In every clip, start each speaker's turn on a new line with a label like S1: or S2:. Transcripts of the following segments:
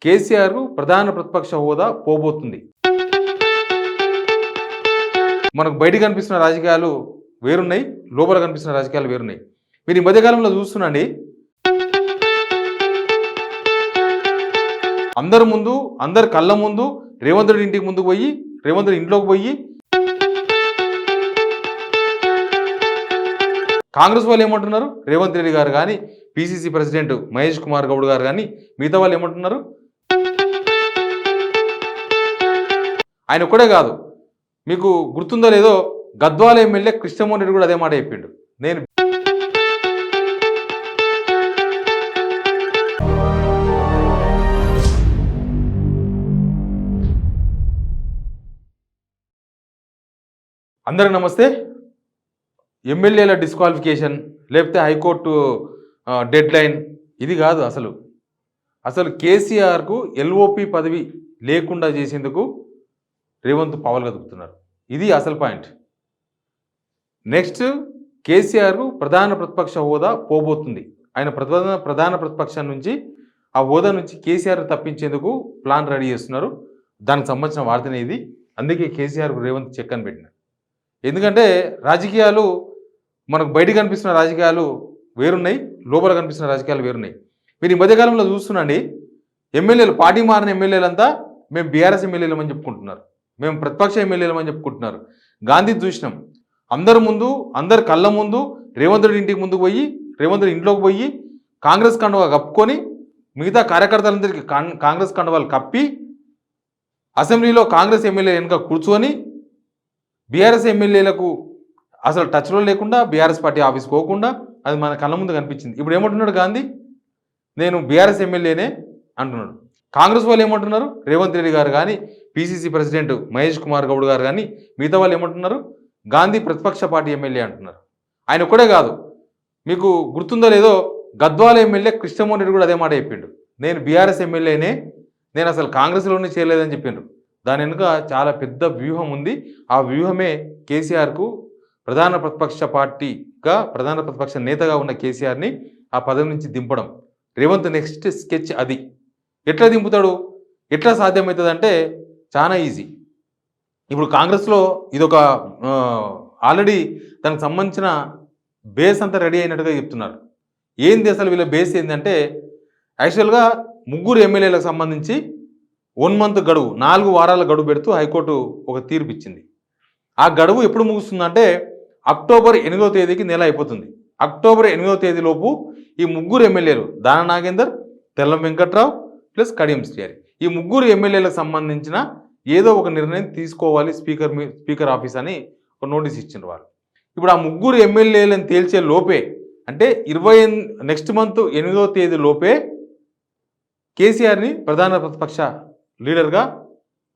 S1: కేసీఆర్ ప్రధాన ప్రతిపక్ష హోదా పోబోతుంది. మనకు బయట కనిపిస్తున్న రాజకీయాలు వేరున్నాయి, లోపల కనిపిస్తున్న రాజకీయాలు వేరున్నాయి. మీరు ఈ మధ్యకాలంలో చూస్తున్నాండి, అందరి కళ్ళ ముందు రేవంత్ రెడ్డి ఇంటికి ముందుకు పోయి, రేవంత్ రెడ్డి ఇంట్లోకి పోయి కాంగ్రెస్ వాళ్ళు ఏమంటున్నారు, రేవంత్ రెడ్డి గారు కానీ, పిసిసి ప్రెసిడెంట్ మహేష్ కుమార్ గౌడ్ గారు కానీ, మిగతా వాళ్ళు ఏమంటున్నారు, ఆయన ఒక్కడే కాదు, మీకు గుర్తుందో లేదో గద్వాల ఎమ్మెల్యే కృష్ణమోహన్ రెడ్డి కూడా అదే మాట చెప్పిండు. నేను అందరికి నమస్తే. ఎమ్మెల్యేల డిస్క్వాలిఫికేషన్ లేకపోతే హైకోర్టు డెడ్ లైన్ ఇది కాదు. అసలు కేసీఆర్కు ఎల్ఓపి పదవి లేకుండా చేసేందుకు రేవంత్ పావులు కదుపుతున్నారు. ఇది అసలు పాయింట్. నెక్స్ట్, కేసీఆర్ ప్రధాన ప్రతిపక్ష హోదా పోబోతుంది. ఆయన ప్రధాన ప్రతిపక్షం నుంచి ఆ హోదా నుంచి కేసీఆర్ తప్పించేందుకు ప్లాన్ రెడీ చేస్తున్నారు. దానికి సంబంధించిన వార్తనే ఇది. అందుకే కేసీఆర్ రేవంత్ చెక్ అని పెట్టినారు. ఎందుకంటే రాజకీయాలు మనకు బయట కనిపిస్తున్న రాజకీయాలు వేరున్నాయి, లోపల కనిపిస్తున్న రాజకీయాలు వేరున్నాయి. మీరు ఈ మధ్యకాలంలో చూస్తున్నాండి, ఎమ్మెల్యేలు పార్టీ మారిన ఎమ్మెల్యేలంతా మేము బీఆర్ఎస్ ఎమ్మెల్యేలమని చెప్పుకుంటున్నారు, మేము ప్రతిపక్ష ఎమ్మెల్యేలమని చెప్పుకుంటున్నారు. గాంధీ చూసినాం, అందరి కళ్ళ ముందు రేవంత్ రెడ్డి ఇంటికి ముందుకు పోయి, రేవంత్ రెడ్డి ఇంట్లోకి పోయి కాంగ్రెస్ కండువా కప్పుకొని, మిగతా కార్యకర్తలందరికీ కాంగ్రెస్ కండువాలు కప్పి, అసెంబ్లీలో కాంగ్రెస్ ఎమ్మెల్యే వెనుక కూర్చొని బీఆర్ఎస్ ఎమ్మెల్యేలకు అసలు టచ్లో లేకుండా, బీఆర్ఎస్ పార్టీ ఆఫీస్కి పోకుండా అది మన కళ్ళ ముందు కనిపించింది. ఇప్పుడు ఏమంటున్నాడు గాంధీ, నేను బీఆర్ఎస్ ఎమ్మెల్యేనే అంటున్నాడు. కాంగ్రెస్ వాళ్ళు ఏమంటున్నారు, రేవంత్ రెడ్డి గారు కానీ, పిసిసి ప్రెసిడెంట్ మహేష్ కుమార్ గౌడ్ గారు కానీ, మిగతా వాళ్ళు ఏమంటున్నారు, గాంధీ ప్రతిపక్ష పార్టీ ఎమ్మెల్యే అంటున్నారు. ఆయన ఒక్కడే కాదు, మీకు గుర్తుందో లేదో గద్వాల ఎమ్మెల్యే కృష్ణమోహన్ రెడ్డి కూడా అదే మాట చెప్పిండు. నేను బీఆర్ఎస్ ఎమ్మెల్యేనే, నేను అసలు కాంగ్రెస్లోనే చేయలేదని చెప్పిండ్రు. దాని వెనుక చాలా పెద్ద వ్యూహం ఉంది. ఆ వ్యూహమే కేసీఆర్కు ప్రధాన ప్రతిపక్ష నేతగా ఉన్న కేసీఆర్ని ఆ పదవి నుంచి దింపడం. రేవంత్ నెక్స్ట్ స్కెచ్ అది. ఎట్లా దింపుతాడు, ఎట్లా సాధ్యమవుతుంది అంటే చాలా ఈజీ. ఇప్పుడు కాంగ్రెస్లో ఇదొక ఆల్రెడీ దానికి సంబంధించిన బేస్ అంతా రెడీ అయినట్టుగా చెప్తున్నారు. ఏంది అసలు వీళ్ళ బేస్ ఏంటంటే, యాక్చువల్గా 3 ఎమ్మెల్యేలకు సంబంధించి 1 మంత్ గడువు, 4 వారాల గడువు పెడుతూ హైకోర్టు ఒక తీర్పు ఇచ్చింది. ఆ గడువు ఎప్పుడు ముగుస్తుందంటే అక్టోబర్ 8వ తేదీకి నెల అయిపోతుంది. అక్టోబర్ 8వ తేదీలోపు ఈ 3 ఎమ్మెల్యేలు దాన నాగేందర్, తెల్లం వెంకట్రావు ప్లస్ కడియం శ్రీహరి, ఈ 3 ఎమ్మెల్యేలకు సంబంధించిన ఏదో ఒక నిర్ణయం తీసుకోవాలి స్పీకర్ ఆఫీస్ అని ఒక నోటీస్ ఇచ్చిండ్రు వాళ్ళు. ఇప్పుడు ఆ 3 ఎమ్మెల్యేలను తేల్చే లోపే, అంటే నెక్స్ట్ మంత్ 8వ తేదీ లోపే కేసీఆర్ని ప్రధాన ప్రతిపక్ష లీడర్గా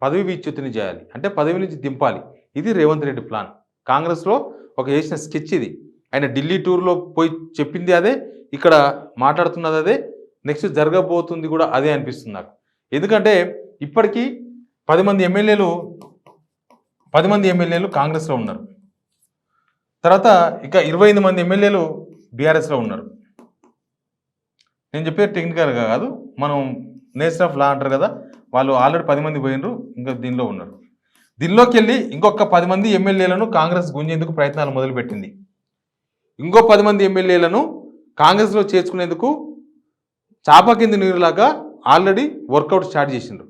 S1: పదవి విచ్యుతిని చేయాలి, అంటే పదవి నుంచి దింపాలి. ఇది రేవంత్ రెడ్డి ప్లాన్. కాంగ్రెస్లో ఒక చేసిన స్కెచ్ ఇది. ఆయన ఢిల్లీ టూర్లో పోయి చెప్పింది అదే, ఇక్కడ మాట్లాడుతున్నది అదే, నెక్స్ట్ జరగబోతుంది కూడా అదే అనిపిస్తుంది నాకు. ఎందుకంటే ఇప్పటికీ 10 మంది ఎమ్మెల్యేలు కాంగ్రెస్లో ఉన్నారు. తర్వాత ఇక 25 మంది ఎమ్మెల్యేలు బీఆర్ఎస్లో ఉన్నారు. నేను చెప్పేది టెక్నికల్గా కాదు, మనం నేచర్ ఆఫ్ లా అంటారు కదా, వాళ్ళు ఆల్రెడీ 10 మంది పోయినరు, ఇంకా దీనిలో ఉన్నారు. దీనిలోకి వెళ్ళి ఇంకొక 10 మంది ఎమ్మెల్యేలను కాంగ్రెస్ గుంజేందుకు ప్రయత్నాలు మొదలుపెట్టింది. ఇంకో 10 మంది ఎమ్మెల్యేలను కాంగ్రెస్లో చేర్చుకునేందుకు చాప కింది నీరులాగా ఆల్రెడీ వర్కౌట్ స్టార్ట్ చేసిండ్రు.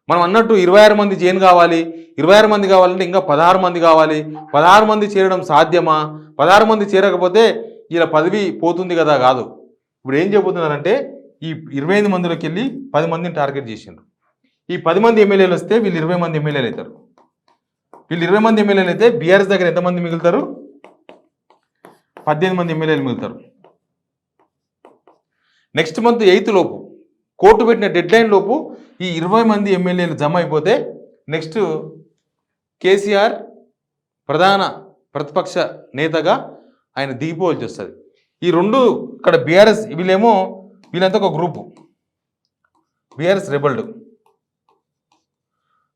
S1: మనం అన్నట్టు 26 మంది జైన్ కావాలి, 26 మంది కావాలంటే ఇంకా 16 మంది కావాలి. 16 మంది చేరడం సాధ్యమా? 16 మంది చేరకపోతే ఇలా పదవి పోతుంది కదా, కాదు. ఇప్పుడు ఏం చేయబోతున్నారంటే ఈ 25 మందిలోకి వెళ్ళి 10 మందిని టార్గెట్ చేసిండ్రు. ఈ 10 మంది ఎమ్మెల్యేలు వస్తే వీళ్ళు 20 మంది ఎమ్మెల్యేలు అవుతారు. వీళ్ళు 20 మంది ఎమ్మెల్యేలు అయితే బీఆర్ఎస్ దగ్గర ఎంతమంది మిగులుతారు? 18 మంది ఎమ్మెల్యేలు మిగులుతారు. నెక్స్ట్ మంత్ 8 లోపు, కోర్టు పెట్టిన డెడ్ లైన్ లోపు ఈ 20 మంది ఎమ్మెల్యేలు జమ అయిపోతే నెక్స్ట్ కేసీఆర్ ప్రధాన ప్రతిపక్ష నేతగా ఆయన దిగిపోవాల్సి వస్తుంది. ఈ రెండు ఇక్కడ బీఆర్ఎస్, వీళ్ళంతా ఒక గ్రూపు, బీఆర్ఎస్ రెబల్డ్,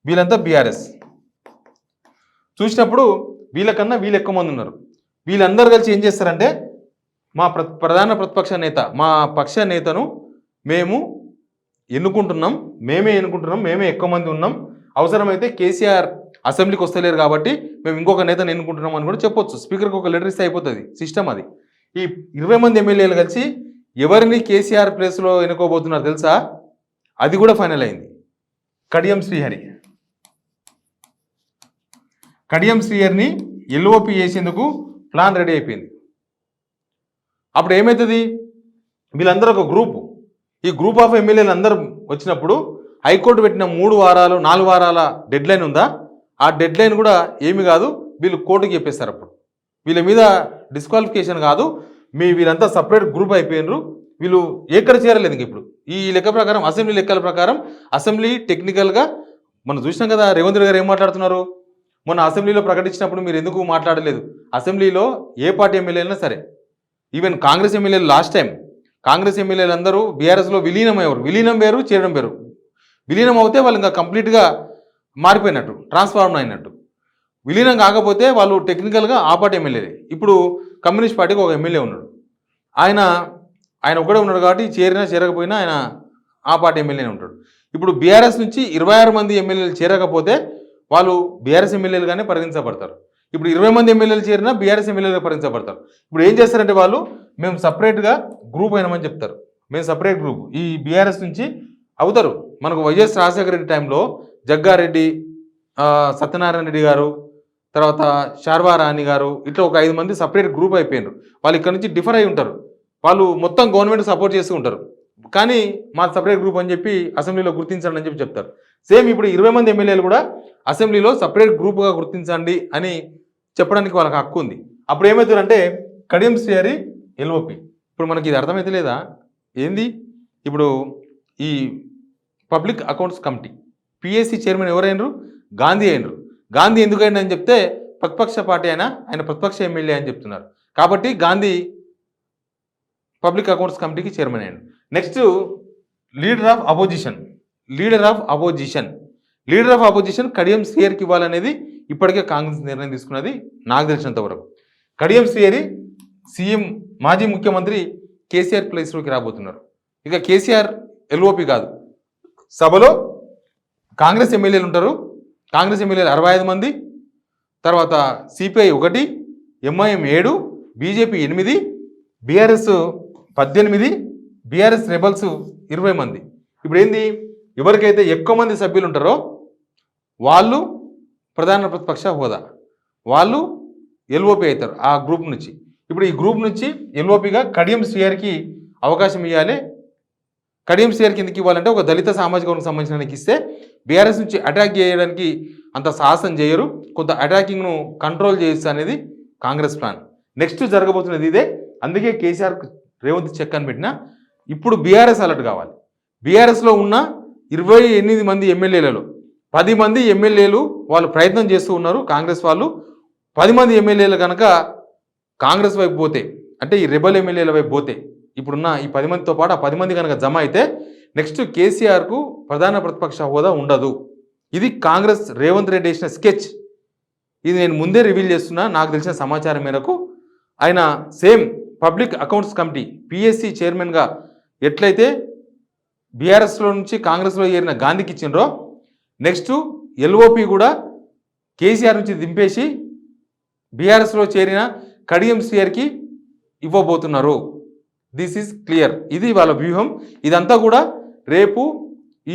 S1: వీళ్ళంతా బీఆర్ఎస్. చూసినప్పుడు వీళ్ళకన్నా వీళ్ళు ఎక్కువ మంది ఉన్నారు. వీళ్ళందరూ కలిసి ఏం చేస్తారంటే, మా ప్రధాన ప్రతిపక్ష నేత, మా పక్ష నేతను మేము ఎన్నుకుంటున్నాం, మేమే ఎక్కువ మంది ఉన్నాం, అవసరమైతే కేసీఆర్ అసెంబ్లీకి వస్తలేరు కాబట్టి మేము ఇంకొక నేతను ఎన్నుకుంటున్నాం అని కూడా చెప్పొచ్చు. స్పీకర్కి ఒక లెటర్ ఇస్తే అయిపోతుంది, సిస్టమ్ అది. ఈ 20 మంది ఎమ్మెల్యేలు కలిసి ఎవరిని కేసీఆర్ ప్లేస్లో ఎన్నుకోబోతున్నారు తెలుసా? అది కూడా ఫైనల్ అయింది. కడియం శ్రీహరిని ఎల్ఓపి చేసేందుకు ప్లాన్ రెడీ అయిపోయింది. అప్పుడు ఏమవుతుంది, వీళ్ళందరూ ఒక గ్రూపు, ఈ గ్రూప్ ఆఫ్ ఎమ్మెల్యేలు అందరూ వచ్చినప్పుడు హైకోర్టు పెట్టిన 4 వారాల డెడ్ లైన్ ఉందా, ఆ డెడ్ లైన్ కూడా ఏమి కాదు, వీళ్ళు కోర్టుకి చెప్పేస్తారు. అప్పుడు వీళ్ళ మీద డిస్క్వాలిఫికేషన్ కాదు, వీళ్ళంతా సపరేట్ గ్రూప్ అయిపోయినారు, వీళ్ళు ఎక్కడ చేరలేదు. ఇంక ఇప్పుడు ఈ లెక్క ప్రకారం, అసెంబ్లీ లెక్కల ప్రకారం అసెంబ్లీ టెక్నికల్గా మనం చూసినాం కదా. రేవంత్ రెడ్డి గారు ఏం మాట్లాడుతున్నారు, మొన్న అసెంబ్లీలో ప్రకటించినప్పుడు మీరు ఎందుకు మాట్లాడలేదు? అసెంబ్లీలో ఏ పార్టీ ఎమ్మెల్యే అయినా సరే, ఈవెన్ కాంగ్రెస్ ఎమ్మెల్యేలు లాస్ట్ టైం కాంగ్రెస్ ఎమ్మెల్యేలు అందరూ బీఆర్ఎస్లో విలీనం అయ్యారు. విలీనం వేరు, చేయడం వేరు. విలీనం అవుతే వాళ్ళు ఇంకా కంప్లీట్గా మారిపోయినట్టు, ట్రాన్స్ఫార్మ్ అయినట్టు. విలీనం కాకపోతే వాళ్ళు టెక్నికల్గా ఆ పార్టీ ఎమ్మెల్యేలే. ఇప్పుడు కమ్యూనిస్ట్ పార్టీకి ఒక ఎమ్మెల్యే ఉన్నాడు, ఆయన ఒకడే ఉన్నాడు కాబట్టి చేరకపోయినా ఆయన ఆ పార్టీ ఎమ్మెల్యేనే ఉంటాడు. ఇప్పుడు బీఆర్ఎస్ నుంచి 26 మంది ఎమ్మెల్యేలు చేరకపోతే వాళ్ళు బీఆర్ఎస్ ఎమ్మెల్యేలుగానే పరిగణించబడతారు. ఇప్పుడు 20 మంది ఎమ్మెల్యేలు చేరినా బీఆర్ఎస్ ఎమ్మెల్యేలుగా పరిగణించబడతారు. ఇప్పుడు ఏం చేస్తారంటే వాళ్ళు, మేము సపరేట్గా గ్రూప్ అయినామని చెప్తారు. మేము సపరేట్ గ్రూప్, ఈ బీఆర్ఎస్ నుంచి అవుతారు. మనకు వైఎస్ రాజశేఖర రెడ్డి టైంలో జగ్గారెడ్డి, సత్యనారాయణ రెడ్డి గారు, తర్వాత శార్వా రాణి గారు, ఇట్లా ఒక 5 మంది సపరేట్ గ్రూప్ అయిపోయినారు. వాళ్ళు ఇక్కడ నుంచి డిఫర్ అయి ఉంటారు. వాళ్ళు మొత్తం గవర్నమెంట్ సపోర్ట్ చేస్తూ ఉంటారు, కానీ మా సపరేట్ గ్రూప్ అని చెప్పి అసెంబ్లీలో గుర్తించండి అని చెప్పి చెప్తారు. సేమ్ ఇప్పుడు 20 మంది ఎమ్మెల్యేలు కూడా అసెంబ్లీలో సపరేట్ గ్రూప్గా గుర్తించండి అని చెప్పడానికి వాళ్ళకి హక్కు ఉంది. అప్పుడు ఏమవుతుందంటే కడియం శ్రీహరి ఎల్ఓపి. ఇప్పుడు మనకి ఇది అర్థమైతే లేదా ఏంది? ఇప్పుడు ఈ public accounts committee PSC chairman ఎవరైనరు? గాంధీ అయినరు. గాంధీ ఎందుకైనా అని చెప్తే ప్రతిపక్ష పార్టీ ఆయన ప్రతిపక్ష ఎమ్మెల్యే అని చెప్తున్నారు కాబట్టి గాంధీ పబ్లిక్ అకౌంట్స్ కమిటీకి చైర్మన్ అయ్యాడు. Next leader of opposition Kadiyam శ్రీహరికి ఇవ్వాలనేది ఇప్పటికే కాంగ్రెస్ నిర్ణయం తీసుకున్నది నాకు తెలిసినంత వరకు. కడియం శ్రీహరి సీఎం, మాజీ ముఖ్యమంత్రి కేసీఆర్ ప్లేస్లోకి రాబోతున్నారు. ఇక కేసీఆర్ ఎల్ఓపి కాదు, సభలో కాంగ్రెస్ ఎమ్మెల్యేలు ఉంటారు. కాంగ్రెస్ ఎమ్మెల్యేలు 65 మంది, తర్వాత CPI 1, MIM 7, BJP 8, BRS 18, BRS rebels 20 మంది. ఇప్పుడు ఏంది, ఎవరికైతే ఎక్కువ మంది సభ్యులు ఉంటారో వాళ్ళు ప్రధాన ప్రతిపక్ష హోదా, వాళ్ళు ఎల్ఓపి అవుతారు ఆ గ్రూప్ నుంచి. ఇప్పుడు ఈ గ్రూప్ నుంచి ఎల్ఓపిగా కడియం శ్రీహరికి అవకాశం ఇవ్వాలి. కడియం శ్రీహరికి ఎందుకు ఇవ్వాలంటే, ఒక దళిత సామాజిక వర్గం సంబంధించిన ఇస్తే బీఆర్ఎస్ నుంచి అటాక్ చేయడానికి అంత సాహసం చేయరు, కొంత అటాకింగ్ను కంట్రోల్ చేయొచ్చు అనేది కాంగ్రెస్ ప్లాన్. నెక్స్ట్ జరగబోతున్నది ఇదే. అందుకే కేసీఆర్ రేవంత్ చెక్ అని పెట్టినా ఇప్పుడు బీఆర్ఎస్ అలర్ట్ కావాలి. బీఆర్ఎస్లో ఉన్న 28 మంది ఎమ్మెల్యేలలో 10 మంది ఎమ్మెల్యేలు వాళ్ళు ప్రయత్నం చేస్తూ ఉన్నారు. కాంగ్రెస్ వాళ్ళు 10 మంది ఎమ్మెల్యేలు కనుక కాంగ్రెస్ వైపు పోతే, అంటే ఈ రెబల్ ఎమ్మెల్యేల వైపు పోతే, ఇప్పుడున్న ఈ 10 మందితో పాటు ఆ 10 మంది కనుక జమ అయితే నెక్స్ట్ కేసీఆర్కు ప్రధాన ప్రతిపక్ష హోదా ఉండదు. ఇది కాంగ్రెస్ రేవంత్ రెడ్డి వేసిన స్కెచ్. ఇది నేను ముందే రివీల్ చేస్తున్నా, నాకు తెలిసిన సమాచారం మేరకు. ఆయన same public accounts committee PSC చైర్మన్గా ఎట్లయితే బీఆర్ఎస్లో నుంచి కాంగ్రెస్లో చేరిన గాంధీకి ఇచ్చిండ్రో, నెక్స్ట్ ఎల్ఓపి కూడా కేసీఆర్ నుంచి దింపేసి బీఆర్ఎస్లో చేరిన కడియం శ్రీహరికి ఇవ్వబోతున్నారు. This is clear. ఇది వాళ్ళ వ్యూహం. ఇదంతా కూడా రేపు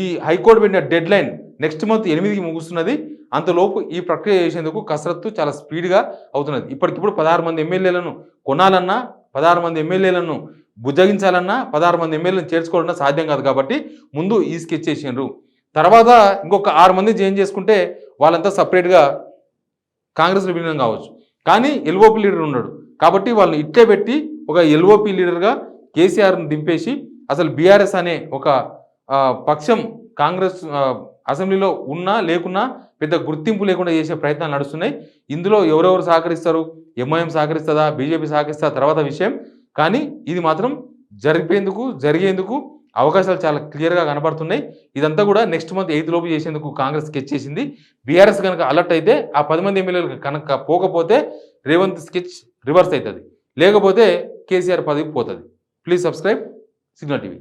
S1: ఈ హైకోర్టు పెట్టిన డెడ్ లైన్ నెక్స్ట్ మంత్ 8కి ముగుస్తున్నది. అంతలోపు ఈ ప్రక్రియ చేసేందుకు కసరత్తు చాలా స్పీడ్గా అవుతున్నది. ఇప్పటికిప్పుడు 16 మంది ఎమ్మెల్యేలను కొనాలన్నా, 16 మంది ఎమ్మెల్యేలను బుజ్జగించాలన్నా, 16 మంది ఎమ్మెల్యేలను చేర్చుకోవాలన్నా సాధ్యం కాదు. కాబట్టి ముందు ఈ స్కెచ్ చేసిండ్రు. తర్వాత ఇంకొక 6 మంది చేంజ్ చేసుకుంటే వాళ్ళంతా సపరేట్గా కాంగ్రెస్లో విలీనం కావచ్చు. కానీ ఎల్ఓపి లీడర్ ఉన్నాడు కాబట్టి వాళ్ళని ఇట్టే పెట్టి ఒక ఎల్ఓపి లీడర్గా కేసీఆర్ని దింపేసి అసలు బీఆర్ఎస్ అనే ఒక పక్షం కాంగ్రెస్ అసెంబ్లీలో ఉన్నా లేకున్నా పెద్ద గుర్తింపు లేకుండా చేసే ప్రయత్నాలు నడుస్తున్నాయి. ఇందులో ఎవరెవరు సహకరిస్తారు, ఎంఐఎం సహకరిస్తుందా, బీజేపీ సహకరిస్తుందా తర్వాత విషయం. కానీ ఇది మాత్రం జరిగేందుకు అవకాశాలు చాలా క్లియర్గా కనబడుతున్నాయి. ఇదంతా కూడా నెక్స్ట్ మంత్ 8 లోపు చేసేందుకు కాంగ్రెస్ స్కెచ్ చేసింది. బీఆర్ఎస్ కనుక అలర్ట్ అయితే ఆ 10 మంది ఎమ్మెల్యేలు కనుక పోకపోతే రేవంత్ స్కెచ్ రివర్స్ అవుతుంది, లేకపోతే కేసీఆర్ పదవికి పోతుంది. Please subscribe signal TV.